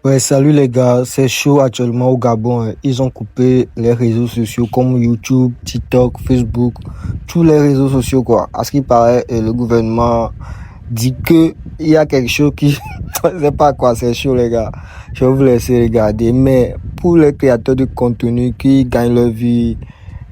Ouais, salut les gars, c'est chaud actuellement au Gabon, hein. Ils ont coupé les réseaux sociaux comme YouTube, TikTok, Facebook, tous les réseaux sociaux quoi. À ce qui paraît, le gouvernement dit que il y a quelque chose qui, je sais pas quoi, c'est chaud les gars. Je vais vous laisser regarder, mais pour les créateurs de contenu qui gagnent leur vie,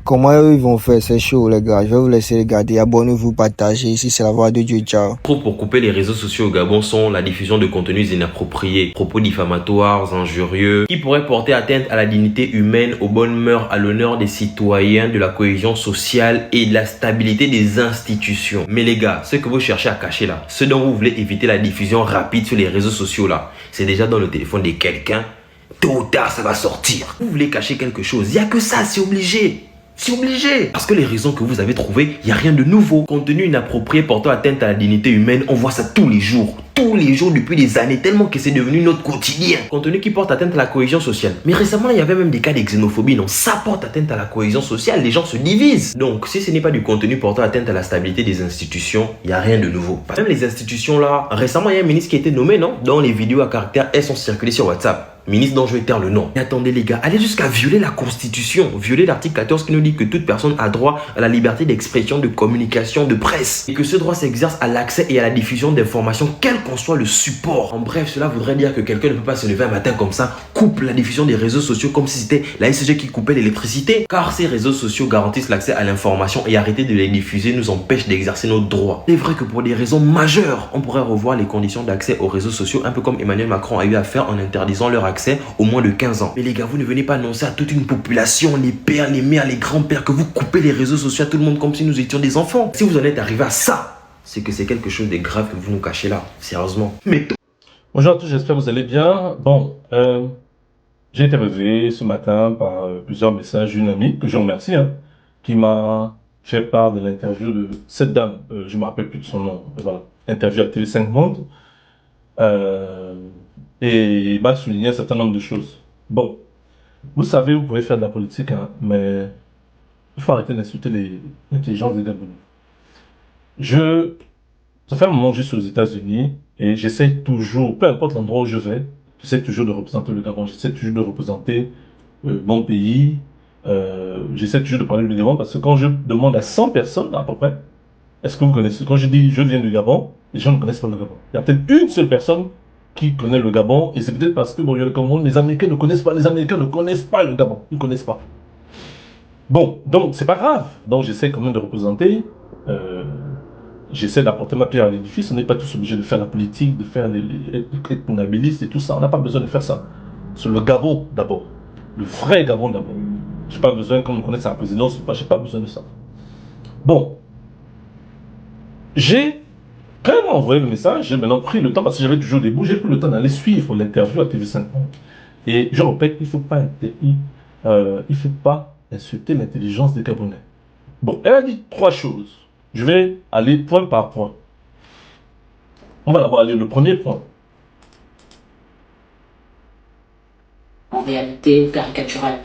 comment eux, ils vont faire? C'est chaud les gars. Je vais vous laisser regarder. Abonnez-vous, partagez. Ici c'est la voix de Dieu. Ciao. Pour couper les réseaux sociaux au Gabon sont la diffusion de contenus inappropriés, propos diffamatoires, injurieux, qui pourraient porter atteinte à la dignité humaine, aux bonnes mœurs, à l'honneur des citoyens, de la cohésion sociale et de la stabilité des institutions. Mais les gars, ce que vous cherchez à cacher là, ce dont vous voulez éviter la diffusion rapide sur les réseaux sociaux là, c'est déjà dans le téléphone de quelqu'un. Tôt ou tard, ça va sortir. Vous voulez cacher quelque chose, il n'y a que ça, c'est obligé. C'est obligé. Parce que les raisons que vous avez trouvées, il n'y a rien de nouveau. Contenu inapproprié portant atteinte à la dignité humaine, on voit ça tous les jours. Tous les jours depuis des années, tellement que c'est devenu notre quotidien. Contenu qui porte atteinte à la cohésion sociale. Mais récemment, il y avait même des cas de xénophobie. Non, ça porte atteinte à la cohésion sociale. Les gens se divisent. Donc, si ce n'est pas du contenu portant atteinte à la stabilité des institutions, il n'y a rien de nouveau. Même les institutions là, récemment, il y a un ministre qui a été nommé, non? Dont les vidéos à caractère S sont circulées sur WhatsApp. Ministre dont je vais taire le nom. Mais attendez les gars, allez jusqu'à violer la Constitution, violer l'article 14 qui nous dit que toute personne a droit à la liberté d'expression, de communication, de presse. Et que ce droit s'exerce à l'accès et à la diffusion d'informations, quel qu'en soit le support. En bref, cela voudrait dire que quelqu'un ne peut pas se lever un matin comme ça, coupe la diffusion des réseaux sociaux comme si c'était la SG qui coupait l'électricité. Car ces réseaux sociaux garantissent l'accès à l'information et arrêter de les diffuser nous empêche d'exercer nos droits. C'est vrai que pour des raisons majeures, on pourrait revoir les conditions d'accès aux réseaux sociaux, un peu comme Emmanuel Macron a eu à faire en interdisant leur accès au moins de 15 ans. Mais les gars, vous ne venez pas annoncer à toute une population, les pères, les mères, les grands-pères, que vous coupez les réseaux sociaux à tout le monde comme si nous étions des enfants. Si vous en êtes arrivé à ça, c'est que c'est quelque chose de grave que vous nous cachez là. Sérieusement. Mais Bonjour à tous, j'espère que vous allez bien. Bon, j'ai été réveillé ce matin par plusieurs messages d'une amie, que je remercie, hein, qui m'a fait part de l'interview de cette dame. Je ne me rappelle plus de son nom. Voilà. Interview à TV5 Monde. Et il m'a souligné un certain nombre de choses. Bon, vous savez, vous pouvez faire de la politique, hein, mais il faut arrêter d'insulter l'intelligence des Gabonais. Ça fait un moment que je suis aux États-Unis et j'essaie toujours, peu importe l'endroit où je vais, j'essaie toujours de représenter le Gabon, j'essaie toujours de représenter mon pays, j'essaie toujours de parler du Gabon parce que quand je demande à 100 personnes à peu près, est-ce que vous connaissez, quand je dis je viens du Gabon, les gens ne connaissent pas le Gabon. Il y a peut-être une seule personne qui connaît le Gabon et c'est peut-être parce que bon, il y a le Cameroun, les Américains ne connaissent pas, les Américains ne connaissent pas le Gabon, ils ne connaissent pas. Bon, donc c'est pas grave, donc j'essaie quand même de représenter. J'essaie d'apporter ma pierre à l'édifice. On n'est pas tous obligés de faire la politique, de faire être nabiliste et tout ça. On n'a pas besoin de faire ça. C'est le Gabon d'abord. Le vrai Gabon d'abord. Je n'ai pas besoin qu'on me connaisse à la présidence. Je n'ai pas besoin de ça. Bon. J'ai quand même envoyé le message. J'ai maintenant pris le temps, parce que j'avais toujours des bouts, j'ai pris le temps d'aller suivre l'interview à TV5. Et je répète, il ne faut pas insulter l'intelligence des Gabonais. Bon, elle a dit 3 choses. Je vais aller point par point. On va d'abord aller le premier point. En réalité caricaturale.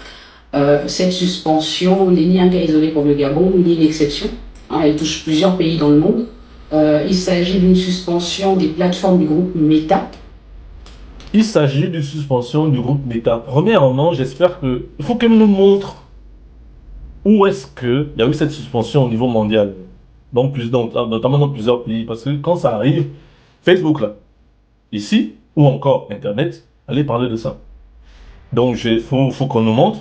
Cette suspension n'est ni un cas isolé pour le Gabon, ni une exception. Hein, elle touche plusieurs pays dans le monde. Il s'agit d'une suspension des plateformes du groupe Meta. Il s'agit d'une suspension du groupe Meta. Premièrement, j'espère que... Il faut qu'elle nous montre où est-ce qu'il y a eu cette suspension au niveau mondial. Notamment dans plusieurs pays. Parce que quand ça arrive, Facebook là, ici, ou encore Internet, allez parler de ça. Donc il faut qu'on nous montre.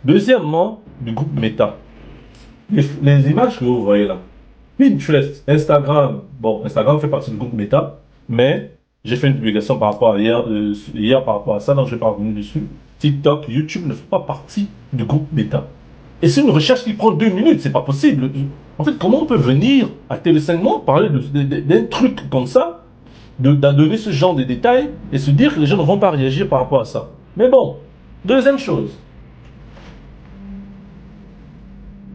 Deuxièmement, du groupe Meta. Les images que vous voyez là. Pinterest, Instagram. Bon, Instagram fait partie du groupe Meta, mais j'ai fait une publication par rapport à hier par rapport à ça, donc je ne vais pas revenir dessus. TikTok, YouTube ne font pas partie du groupe Meta. Et c'est une recherche qui prend 2 minutes, c'est pas possible. En fait, comment on peut venir à TV5 Monde parler d'un truc comme ça, de donner ce genre de détails et se dire que les gens ne vont pas réagir par rapport à ça. Mais bon, deuxième chose.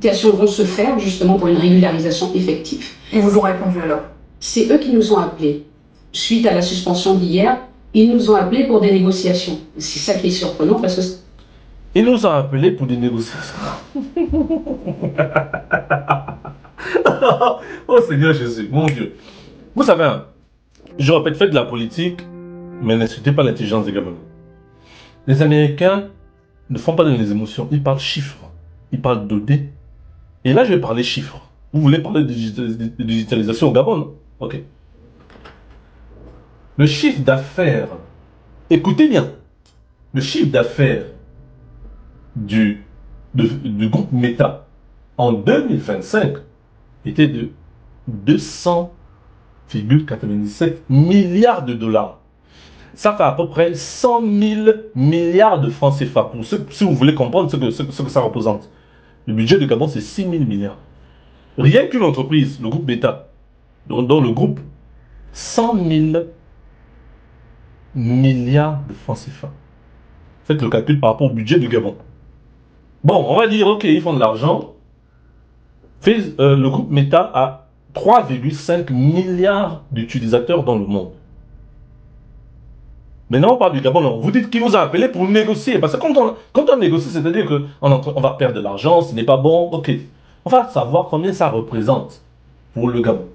Les négociations vont se faire justement pour une régularisation effective. Ils vous ont répondu alors? C'est eux qui nous ont appelés. Suite à la suspension d'hier, ils nous ont appelés pour des négociations. C'est ça qui est surprenant parce que... Ils nous ont appelés pour des négociations. Oh Seigneur Jésus, mon Dieu. Vous savez, je répète, faites de la politique, mais n'insultez pas l'intelligence des Gabonais. Les Américains ne font pas dans les émotions, ils parlent chiffres, ils parlent données. Et là, je vais parler chiffres. Vous voulez parler de digitalisation au Gabon, non? Ok. Le chiffre d'affaires, écoutez bien, le chiffre d'affaires du groupe Meta en 2025 était de 200,97 milliards de dollars. Ça fait à peu près 100 000 milliards de francs CFA. Pour ceux, si vous voulez comprendre ce que ça représente. Le budget de Gabon, c'est 6 000 milliards. Rien qu'une entreprise, le groupe Meta, dont le groupe, 100 000 milliards de francs CFA. Faites le calcul par rapport au budget du Gabon. Bon, on va dire, ok, ils font de l'argent. Le groupe Meta a 3,5 milliards d'utilisateurs dans le monde. Maintenant, on parle du Gabon. Non. Vous dites qui vous a appelé pour négocier. Parce que quand on négocie, c'est-à-dire qu'on va perdre de l'argent, ce n'est pas bon. Ok. On va savoir combien ça représente pour le Gabon.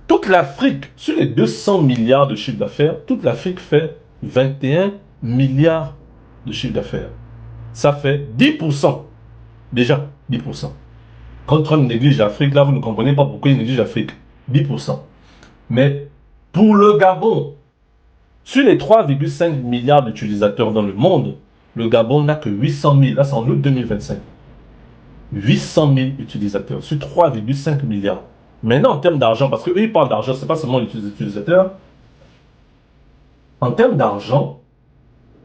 Toute l'Afrique, sur les 200 milliards de chiffre d'affaires, toute l'Afrique fait 21 milliards de chiffre d'affaires. Ça fait 10%. Déjà, 10%. Quand Trump néglige l'Afrique, là, vous ne comprenez pas pourquoi il néglige l'Afrique. 10%. Mais pour le Gabon, sur les 3,5 milliards d'utilisateurs dans le monde, le Gabon n'a que 800 000. Là, c'est en août 2025. 800 000 utilisateurs sur 3,5 milliards. Maintenant, en termes d'argent, parce qu'eux, ils parlent d'argent, ce n'est pas seulement les utilisateurs. En termes d'argent,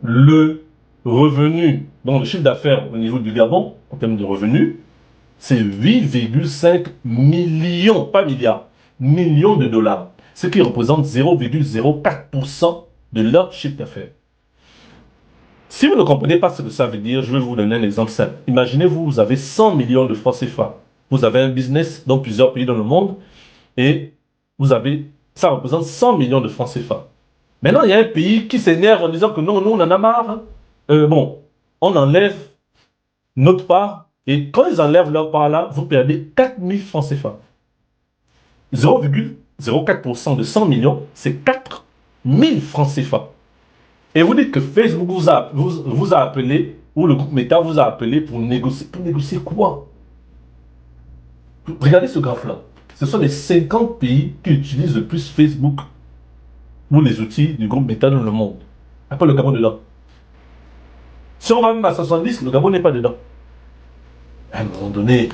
le revenu, donc le chiffre d'affaires au niveau du Gabon, en termes de revenus, c'est 8,5 millions, pas milliards, millions de dollars. Ce qui représente 0,04% de leur chiffre d'affaires. Si vous ne comprenez pas ce que ça veut dire, je vais vous donner un exemple simple. Imaginez, vous avez 100 millions de francs CFA. Vous avez un business dans plusieurs pays dans le monde et ça représente 100 millions de francs CFA. Maintenant, il y a un pays qui s'énerve en disant que non, nous, on en a marre. On enlève notre part et quand ils enlèvent leur part là, vous perdez 4 000 francs CFA. 0,04% de 100 millions, c'est 4 000 francs CFA. Et vous dites que Facebook vous a appelé, ou le groupe Meta vous a appelé pour négocier. Pour négocier quoi? Regardez ce graphe-là. Ce sont les 50 pays qui utilisent le plus Facebook ou les outils du groupe Meta dans le monde. Après le Gabon dedans. Si on va même à 70, le Gabon n'est pas dedans. À un moment donné, il ne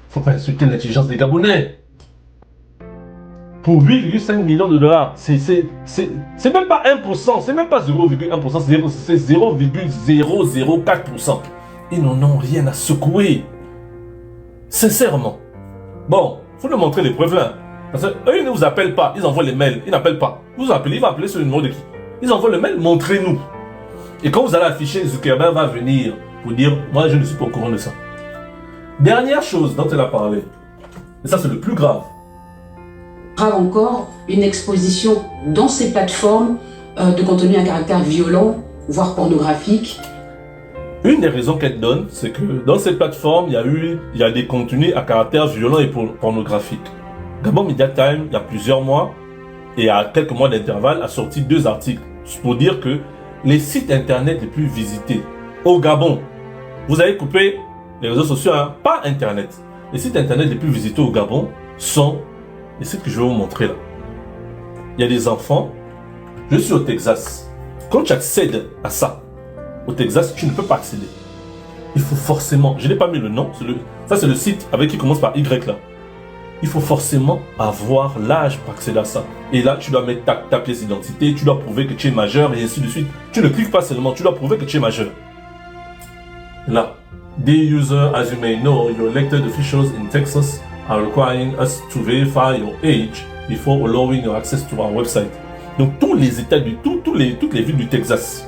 faut pas insulter l'intelligence des Gabonais. Pour 8,5 millions de dollars, c'est même pas 1%, c'est même pas 0,1%, c'est 0,004%. Ils n'en ont rien à secouer. Sincèrement. Bon, il faut nous montrer les preuves là. Parce qu'eux, ils ne vous appellent pas, ils envoient les mails, ils n'appellent pas. Vous appelez, il va appeler sur le numéro de qui? Ils envoient le mail, montrez-nous. Et quand vous allez afficher, Zuckerberg va venir pour dire, moi je ne suis pas au courant de ça. Dernière chose dont elle a parlé, et ça c'est le plus grave. Encore une exposition dans ces plateformes de contenu à caractère violent, voire pornographique. Une des raisons qu'elle donne, c'est que dans ces plateformes, il y a des contenus à caractère violent et pornographique. Gabon Media Time, il y a plusieurs mois, et à quelques mois d'intervalle, a sorti 2 articles pour dire que les sites internet les plus visités au Gabon, vous avez coupé les réseaux sociaux, hein, pas internet. Les sites internet les plus visités au Gabon sont les sites que je vais vous montrer là. Il y a des enfants. Je suis au Texas. Quand tu accèdes à ça, au Texas, tu ne peux pas accéder. Il faut forcément, je n'ai pas mis le nom, ça c'est le site avec qui commence par Y là. Il faut forcément avoir l'âge pour accéder à ça. Et là, tu dois mettre ta pièce d'identité, tu dois prouver que tu es majeur et ainsi de suite. Tu ne cliques pas seulement, tu dois prouver que tu es majeur. Là, dear user, as you may know, your elected officials in Texas are requiring us to verify your age before allowing your access to our website. Donc tous les États toutes les villes du Texas.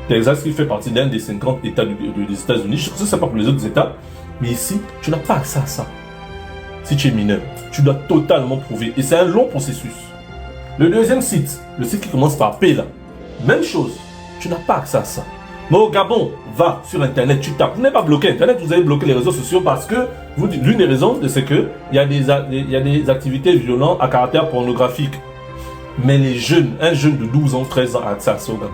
Texas qui fait partie d'un des 50 États des États-Unis. Je ne sais pas pour les autres États, mais ici, tu n'as pas accès à ça. Si tu es mineur, tu dois totalement prouver. Et c'est un long processus. Le deuxième site, le site qui commence par P là, même chose, tu n'as pas accès à ça. Mais au Gabon, va sur Internet, tu tapes. Vous n'avez pas bloqué Internet, vous avez bloqué les réseaux sociaux parce que l'une des raisons, c'est qu'il y a des activités violentes à caractère pornographique. Mais les jeunes, un jeune de 12 ans, 13 ans a accès à ça au Gabon.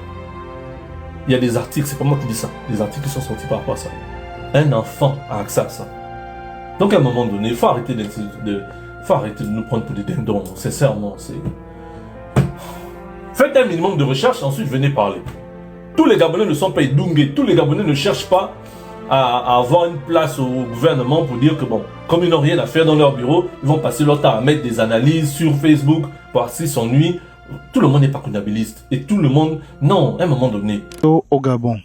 Il y a des articles, c'est pas moi qui dis ça, des articles qui sont sortis par rapport à ça. Un enfant a accès à ça. Donc à un moment donné, il faut arrêter de nous prendre pour des dindons, sincèrement. Faites un minimum de recherche, ensuite venez parler. Tous les Gabonais ne sont pas édungés, tous les Gabonais ne cherchent pas à avoir une place au gouvernement pour dire que bon, comme ils n'ont rien à faire dans leur bureau, ils vont passer leur temps à mettre des analyses sur Facebook, pour s'ils s'ennuient. Tout le monde n'est pas comptabiliste. Et tout le monde, non, à un moment donné. Au Gabon.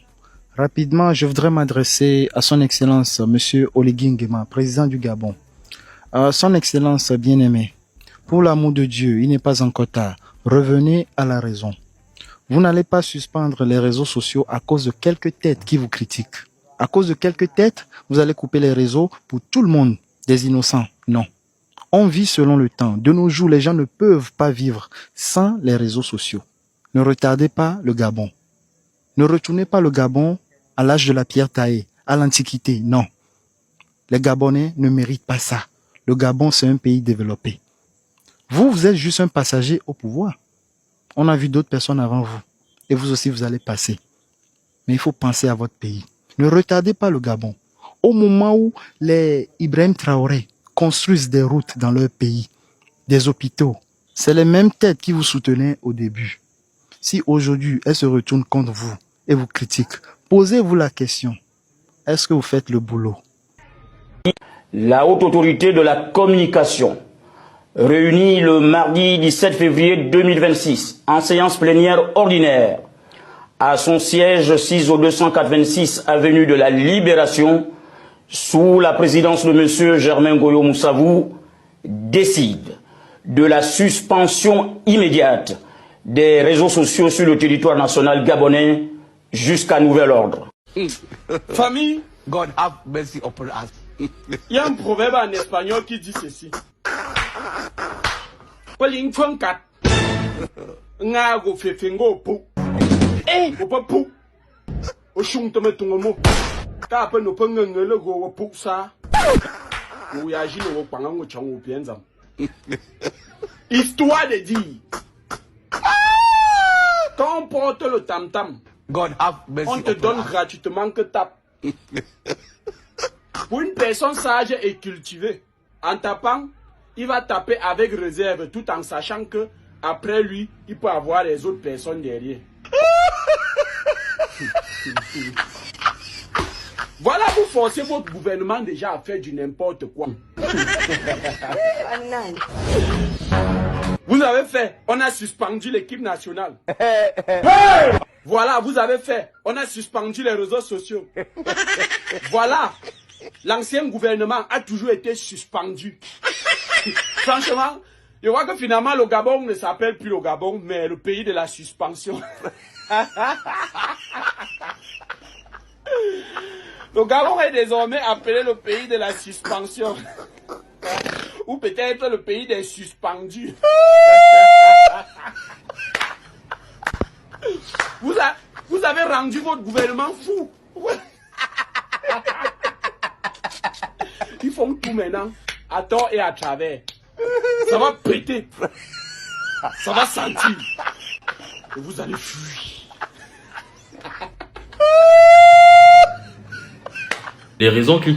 Rapidement, je voudrais m'adresser à son Excellence, Monsieur Oligui Nguema, président du Gabon. Son Excellence bien-aimé, pour l'amour de Dieu, il n'est pas encore tard. Revenez à la raison. Vous n'allez pas suspendre les réseaux sociaux à cause de quelques têtes qui vous critiquent. À cause de quelques têtes, vous allez couper les réseaux pour tout le monde, des innocents. Non. On vit selon le temps. De nos jours, les gens ne peuvent pas vivre sans les réseaux sociaux. Ne retardez pas le Gabon. Ne retournez pas le Gabon à l'âge de la pierre taillée, à l'Antiquité. Non. Les Gabonais ne méritent pas ça. Le Gabon, c'est un pays développé. Vous êtes juste un passager au pouvoir. On a vu d'autres personnes avant vous. Et vous aussi, vous allez passer. Mais il faut penser à votre pays. Ne retardez pas le Gabon. Au moment où les Ibrahim Traoré construisent des routes dans leur pays, des hôpitaux, c'est les mêmes têtes qui vous soutenaient au début. Si aujourd'hui, elles se retournent contre vous et vous critiquent, posez-vous la question. Est-ce que vous faites le boulot? La haute autorité de la communication, réunie le mardi 17 février 2026, en séance plénière ordinaire, à son siège 6 au 286 avenue de la Libération, sous la présidence de M. Germain Goyo Moussavou, décide de la suspension immédiate des réseaux sociaux sur le territoire national gabonais jusqu'à nouvel ordre. Famille, God have mercy upon us. il y a un proverbe en espagnol qui dit ceci. Paling fonkat, ngago fefengo pou. Opa pou. O shung tome tungomo. Ta pa no pangangele go wo pou sa. Ou ya jino wo pangango chang wo pienzam. Histoire de dire. Quand on porte le tam-tam, God have mercy on te upon donne us. gratuitement que tape. Pour une personne sage et cultivée, en tapant, il va taper avec réserve tout en sachant que après lui, il peut avoir les autres personnes derrière. Voilà, vous forcez votre gouvernement déjà à faire du n'importe quoi. Vous avez fait, on a suspendu l'équipe nationale. Voilà, vous avez fait, on a suspendu les réseaux sociaux. Voilà, l'ancien gouvernement a toujours été suspendu. Franchement, je vois que finalement le Gabon ne s'appelle plus le Gabon, mais le pays de la suspension. Le Gabon est désormais appelé le pays de la suspension. Ou peut-être le pays des suspendus. Vous avez rendu votre gouvernement fou. Ils font tout maintenant, à tort et à travers. Ça va péter. Ça va sentir. Et vous allez fuir. Les raisons qui